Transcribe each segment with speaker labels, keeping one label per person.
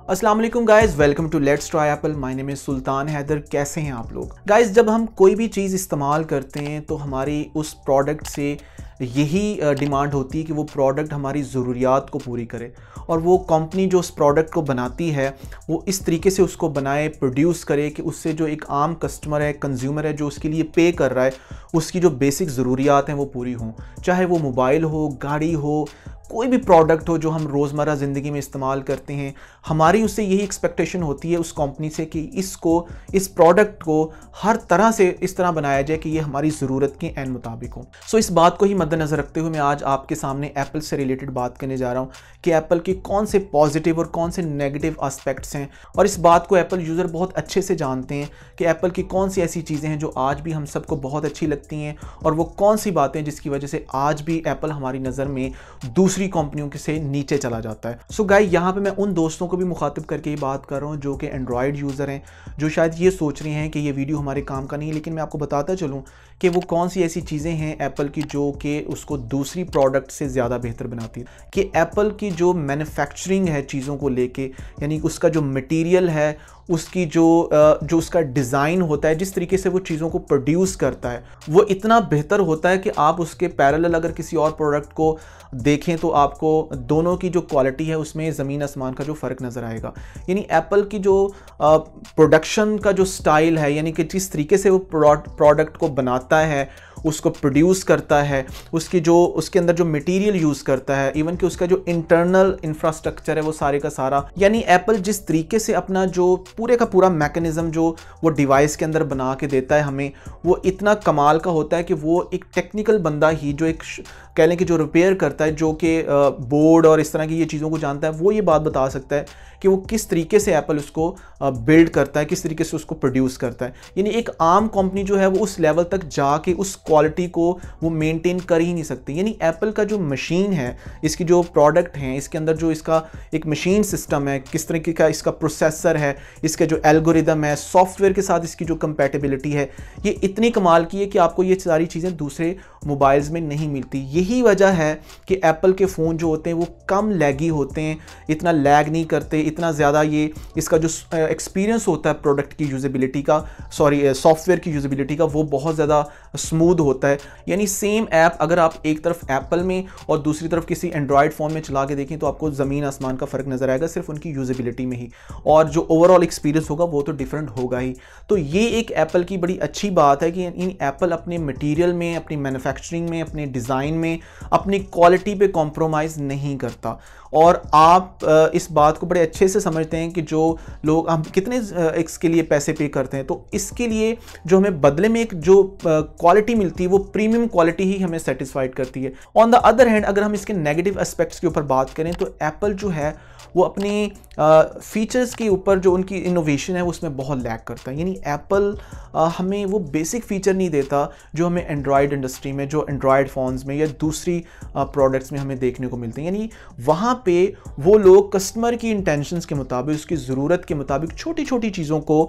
Speaker 1: अस्सलाम वालेकुम guys, welcome to let's try apple. My name is Sultan Haider. कैसे हैं आप लोग गाइस? जब हम कोई भी चीज़ इस्तेमाल करते हैं तो हमारी उस प्रोडक्ट से यही डिमांड होती है कि वो प्रोडक्ट हमारी ज़रूरियात को पूरी करे, और वो कंपनी जो उस प्रोडक्ट को बनाती है वो इस तरीके से उसको बनाए, प्रोड्यूस करे कि उससे जो एक आम कस्टमर है, कंज्यूमर है, जो उसके लिए पे कर रहा है, उसकी जो बेसिक ज़रूरियात हैं वो पूरी हों। चाहे वो मोबाइल हो, गाड़ी हो, कोई भी प्रोडक्ट हो जो हम रोज़मर्रा ज़िंदगी में इस्तेमाल करते हैं, हमारी उससे यही एक्सपेक्टेशन होती है उस कंपनी से कि इस प्रोडक्ट को हर तरह से इस तरह बनाया जाए कि ये हमारी ज़रूरत के एन मुताबिक हो। सो इस बात को ही मद्देनज़र रखते हुए मैं आज आपके सामने एप्पल से रिलेटेड बात करने जा रहा हूँ कि एप्पल के कौन से पॉजिटिव और कौन से नेगेटिव एस्पेक्ट्स हैं, और इस बात को एप्पल यूज़र बहुत अच्छे से जानते हैं कि एप्पल की कौन सी ऐसी चीज़ें हैं जो आज भी हम सबको बहुत अच्छी लगती हैं, और वो कौन सी बातें जिसकी वजह से आज भी एप्पल हमारी नज़र में दूसरी कंपनियों के से नीचे चला जाता है। सो गाइस, यहाँ पे मैं उन दोस्तों को भी मुखातिब करके ये बात कर रहा हूँ जो कि एंड्रॉयड यूज़र हैं, जो शायद ये सोच रहे हैं कि ये वीडियो हमारे काम का नहीं है, लेकिन मैं आपको बताता चलूँ कि वो कौन सी ऐसी चीज़ें हैं एप्पल की जो कि उसको दूसरी प्रोडक्ट से ज़्यादा बेहतर बनाती है। कि एप्पल की जो मैन्युफैक्चरिंग है चीज़ों को लेके, यानी उसका जो मटेरियल है, उसकी जो उसका डिज़ाइन होता है, जिस तरीके से वो चीज़ों को प्रोड्यूस करता है, वो इतना बेहतर होता है कि आप उसके पैरेलल अगर किसी और प्रोडक्ट को देखें तो आपको दोनों की जो क्वालिटी है उसमें ज़मीन आसमान का जो फ़र्क नज़र आएगा। यानी एप्पल की जो प्रोडक्शन का जो स्टाइल है, यानी कि जिस तरीके से वो प्रोडक्ट को बनाता है, उसको प्रोड्यूस करता है, उसके अंदर जो मटेरियल यूज़ करता है, इवन कि उसका जो इंटरनल इंफ्रास्ट्रक्चर है वो सारे का सारा, यानी एप्पल जिस तरीके से अपना जो पूरे का पूरा मैकेनिज़्म जो वो डिवाइस के अंदर बना के देता है हमें, वो इतना कमाल का होता है कि वो एक टेक्निकल बंदा ही, जो एक कह लें कि जो रिपेयर करता है, जो कि बोर्ड और इस तरह की ये चीज़ों को जानता है, वो ये बात बता सकता है कि वो किस तरीके से एप्पल उसको बिल्ड करता है, किस तरीके से उसको प्रोड्यूस करता है। यानी एक आम कंपनी जो है वो उस लेवल तक जाके उस क्वालिटी को वो मेंटेन कर ही नहीं सकती। यानी एप्पल का जो मशीन है, इसकी जो प्रोडक्ट हैं, इसके अंदर जो इसका एक मशीन सिस्टम है, किस तरीके का इसका प्रोसेसर है, इसका जो एल्गोरिदम है, सॉफ्टवेयर के साथ इसकी जो कंपैटिबिलिटी है, ये इतनी कमाल की है कि आपको ये सारी चीज़ें दूसरे मोबाइल्स में नहीं मिलती। यही वजह है कि एप्पल के फ़ोन जो होते हैं वो कम लैगी होते हैं, इतना लैग नहीं करते, इतना ज़्यादा ये इसका जो एक्सपीरियंस होता है प्रोडक्ट की यूजेबिलिटी का, सॉफ्टवेयर की यूजेबिलिटी का, वो बहुत ज़्यादा स्मूथ होता है। यानी सेम ऐप अगर आप एक तरफ एप्पल में और दूसरी तरफ किसी एंड्रॉयड फ़ोन में चला के देखें तो आपको ज़मीन आसमान का फ़र्क नज़र आएगा, सिर्फ उनकी यूजेबिलिटी में ही, और जो ओवरऑल एक्सपीरियंस होगा वो तो डिफरेंट होगा ही। तो ये एक एप्पल की बड़ी अच्छी बात है कि इन एप्पल अपने मटीरियल में, अपनी मैन्युफैक्चरिंग में, अपने डिज़ाइन में, अपनी क्वालिटी पे कॉम्प्रोमाइज़ नहीं करता। और आप इस बात को बड़े अच्छे से समझते हैं कि जो लोग हम कितने इसके लिए पैसे पे करते हैं, तो इसके लिए जो हमें बदले में एक जो क्वालिटी मिलती है वो प्रीमियम क्वालिटी ही हमें सेटिस्फाइड करती है। ऑन द अदर हैंड, अगर हम इसके नेगेटिव एस्पेक्ट्स के ऊपर बात करें तो एप्पल जो है वो अपनी फीचर्स के ऊपर जो उनकी इनोवेशन है उसमें बहुत लैग करता है। यानी एप्पल हमें वो बेसिक फ़ीचर नहीं देता जो हमें एंड्रॉयड इंडस्ट्री में, जो एंड्रॉयड फ़ोन्स में या दूसरी प्रोडक्ट्स में हमें देखने को मिलते हैं। यानी वहाँ पे वो लोग कस्टमर की इंटेंशंस के मुताबिक, उसकी ज़रूरत के मुताबिक छोटी छोटी चीज़ों को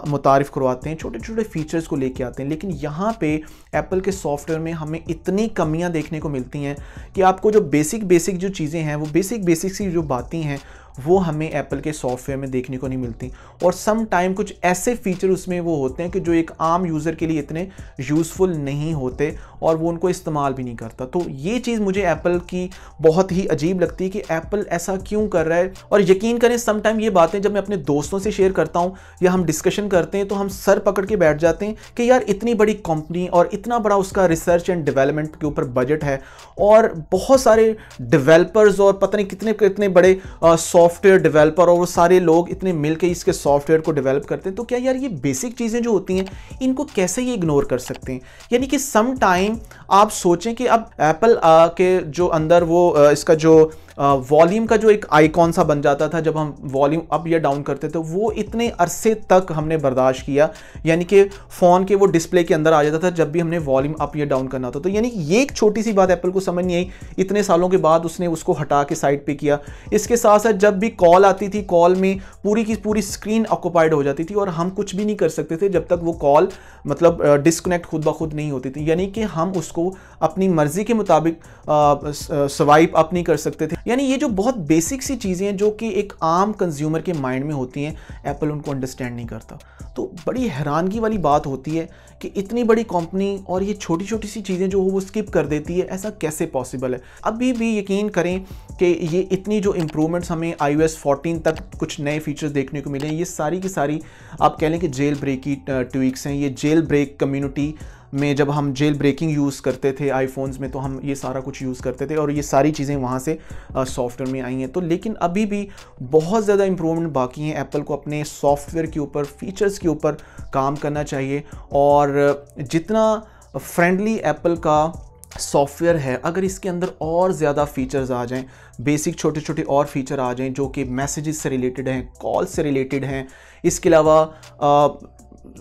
Speaker 1: मुतारिफ़ करवाते हैं, छोटे छोटे फीचर्स को लेके आते हैं। लेकिन यहाँ पे एप्पल के सॉफ्टवेयर में हमें इतनी कमियाँ देखने को मिलती हैं कि आपको जो बेसिक जो चीज़ें हैं, वो बेसिक सी जो बातें हैं, वो हमें एप्पल के सॉफ्टवेयर में देखने को नहीं मिलती। और सम टाइम कुछ ऐसे फीचर उसमें वो होते हैं कि जो एक आम यूज़र के लिए इतने यूज़फुल नहीं होते और वो उनको इस्तेमाल भी नहीं करता। तो ये चीज़ मुझे एप्पल की बहुत ही अजीब लगती है कि एप्पल ऐसा क्यों कर रहा है। और यकीन करें, सम टाइम ये बातें जब मैं अपने दोस्तों से शेयर करता हूँ या हम डिस्कशन करते हैं तो हम सर पकड़ के बैठ जाते हैं कि यार इतनी बड़ी कंपनी और इतना बड़ा उसका रिसर्च एंड डेवलपमेंट के ऊपर बजट है, और बहुत सारे डेवलपर्स और पता नहीं कितने कितने बड़े सॉफ्टवेयर डेवलपर और वो सारे लोग इतने मिलकर इसके सॉफ्टवेयर को डेवलप करते हैं, तो क्या यार ये बेसिक चीज़ें जो होती हैं इनको कैसे ये इग्नोर कर सकते हैं। यानी कि सम टाइम आप सोचें कि अब एप्पल के जो अंदर वो इसका जो वॉल्यूम का जो एक आइकॉन सा बन जाता था जब हम वॉल्यूम अप या डाउन करते थे, वो इतने अरसे तक हमने बर्दाश्त किया, यानी कि फ़ोन के वो डिस्प्ले के अंदर आ जाता था जब भी हमने वॉल्यूम अप या डाउन करना था। तो यानी ये एक छोटी सी बात एप्पल को समझ नहीं आई, इतने सालों के बाद उसने उसको हटा के साइड पे किया। इसके साथ साथ जब भी कॉल आती थी, कॉल में पूरी की पूरी स्क्रीन ऑक्यूपाइड हो जाती थी और हम कुछ भी नहीं कर सकते थे जब तक वो कॉल मतलब डिस्कनेक्ट खुद ब खुद नहीं होती थी, यानी कि हम उसको अपनी मर्जी के मुताबिक स्वाइप अप नहीं कर सकते थे। यानी ये जो बहुत बेसिक सी चीज़ें हैं जो कि एक आम कंज्यूमर के माइंड में होती हैं, एप्पल उनको अंडरस्टैंड नहीं करता। तो बड़ी हैरानगी वाली बात होती है कि इतनी बड़ी कंपनी और ये छोटी छोटी सी चीज़ें जो वो स्किप कर देती है, ऐसा कैसे पॉसिबल है। अभी भी यकीन करें कि ये इतनी जो इम्प्रूवमेंट्स हमें iOS 14 तक कुछ नए फीचर्स देखने को मिले हैं, ये सारी की सारी आप कह लें कि जेल ब्रेक की ट्वीक्स हैं। ये जेल ब्रेक कम्युनिटी में जब हम जेल ब्रेकिंग यूज़ करते थे आईफोन्स में, तो हम ये सारा कुछ यूज़ करते थे और ये सारी चीज़ें वहाँ से सॉफ्टवेयर में आई हैं। तो लेकिन अभी भी बहुत ज़्यादा इम्प्रूवमेंट बाकी हैं। एप्पल को अपने सॉफ्टवेयर के ऊपर, फीचर्स के ऊपर काम करना चाहिए और जितना फ्रेंडली एप्पल का सॉफ्टवेयर है, अगर इसके अंदर और ज़्यादा फीचर्स आ जाएं, बेसिक छोटे छोटे और फीचर आ जाएं जो कि मैसेजेस से रिलेटेड हैं, कॉल से रिलेटेड हैं, इसके अलावा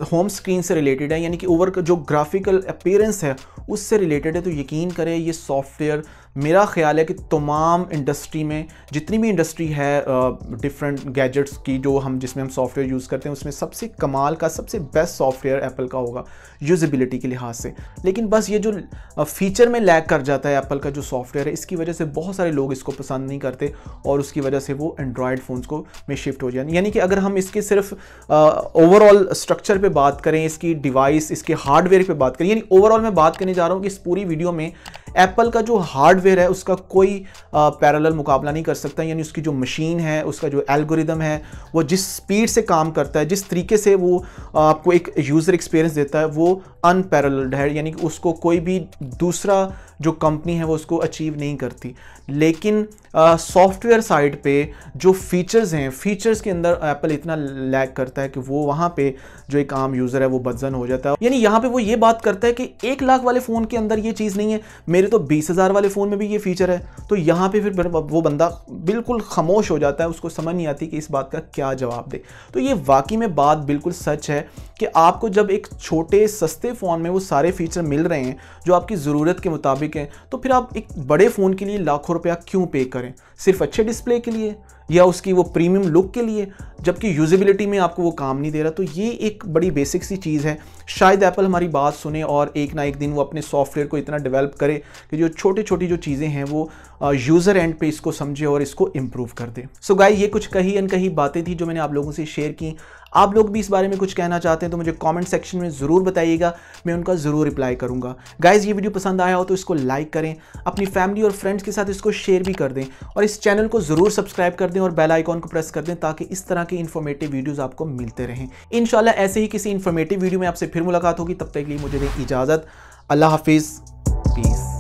Speaker 1: होम स्क्रीन से रिलेटेड है, यानी कि ओवर जो ग्राफिकल अपीयरेंस है उससे रिलेटेड है, तो यकीन करें ये सॉफ्टवेयर मेरा ख्याल है कि तमाम इंडस्ट्री में जितनी भी इंडस्ट्री है डिफरेंट गैजेट्स की जो हम जिसमें हम सॉफ्टवेयर यूज़ करते हैं, उसमें सबसे कमाल का, सबसे बेस्ट सॉफ्टवेयर एप्पल का होगा यूजेबिलिटी के लिहाज से। लेकिन बस ये जो फीचर में लैग कर जाता है एप्पल का जो सॉफ्टवेयर है, इसकी वजह से बहुत सारे लोग इसको पसंद नहीं करते और उसकी वजह से वो एंड्रॉयड फ़ोन्स को में शिफ्ट हो जाए। यानी कि अगर हम इसके सिर्फ ओवरऑल स्ट्रक्चर पे बात करें, इसकी डिवाइस, इसके हार्डवेयर पे बात करें, यानी ओवरऑल मैं बात करने जा रहा हूँ कि इस पूरी वीडियो में एप्पल का जो हार्डवेयर है उसका कोई पैरेलल मुकाबला नहीं कर सकता। यानी उसकी जो मशीन है, उसका जो एल्गोरिदम है, वो जिस स्पीड से काम करता है, जिस तरीके से वो आपको एक यूज़र एक्सपीरियंस देता है, वो अनपैरेलल्ड है। यानी कि उसको कोई भी दूसरा जो कंपनी है वो उसको अचीव नहीं करती। लेकिन सॉफ्टवेयर साइड पे जो फीचर्स हैं, फीचर्स के अंदर एप्पल इतना लैग करता है कि वो वहाँ पे जो एक आम यूज़र है वो बदजन हो जाता है। यानी यहाँ पे वो ये बात करता है कि 1 लाख वाले फ़ोन के अंदर ये चीज़ नहीं है, मेरे तो 20,000 वाले फ़ोन में भी ये फीचर है। तो यहाँ पे फिर वो बंदा बिल्कुल खामोश हो जाता है, उसको समझ नहीं आती कि इस बात का क्या जवाब दे। तो ये वाकई में बात बिल्कुल सच है कि आपको जब एक छोटे सस्ते फ़ोन में वो सारे फीचर मिल रहे हैं जो आपकी ज़रूरत के मुताबिक हैं, तो फिर आप एक बड़े फ़ोन के लिए लाखों रुपया क्यों पे करें? सिर्फ अच्छे डिस्प्ले के लिए या उसकी वो प्रीमियम लुक के लिए, जबकि यूजेबिलिटी में आपको वो काम नहीं दे रहा। तो ये एक बड़ी बेसिक सी चीज़ है। शायद एप्पल हमारी बात सुने और एक ना एक दिन वो अपने सॉफ्टवेयर को इतना डेवलप करे कि जो छोटी छोटी जो चीज़ें हैं वो यूज़र एंड पे इसको समझे और इसको इम्प्रूव कर दे। सो गाइस, ये कुछ कही अनकही बातें थी जो मैंने आप लोगों से शेयर की। आप लोग भी इस बारे में कुछ कहना चाहते हैं तो मुझे कमेंट सेक्शन में ज़रूर बताइएगा, मैं उनका ज़रूर रिप्लाई करूँगा। गाइज़, ये वीडियो पसंद आया हो तो इसको लाइक करें, अपनी फैमिली और फ्रेंड्स के साथ इसको शेयर भी कर दें और इस चैनल को ज़रूर सब्सक्राइब कर दें और बेल आइकॉन को प्रेस कर दें ताकि इस तरह के इन्फॉर्मेटिव वीडियोज़ आपको मिलते रहें। इंशाल्लाह ऐसे ही किसी इन्फॉर्मेटिव वीडियो में आपसे फिर मुलाकात होगी। तब तक के लिए मुझे दें इजाज़त। अल्लाह हाफिज़, पीस।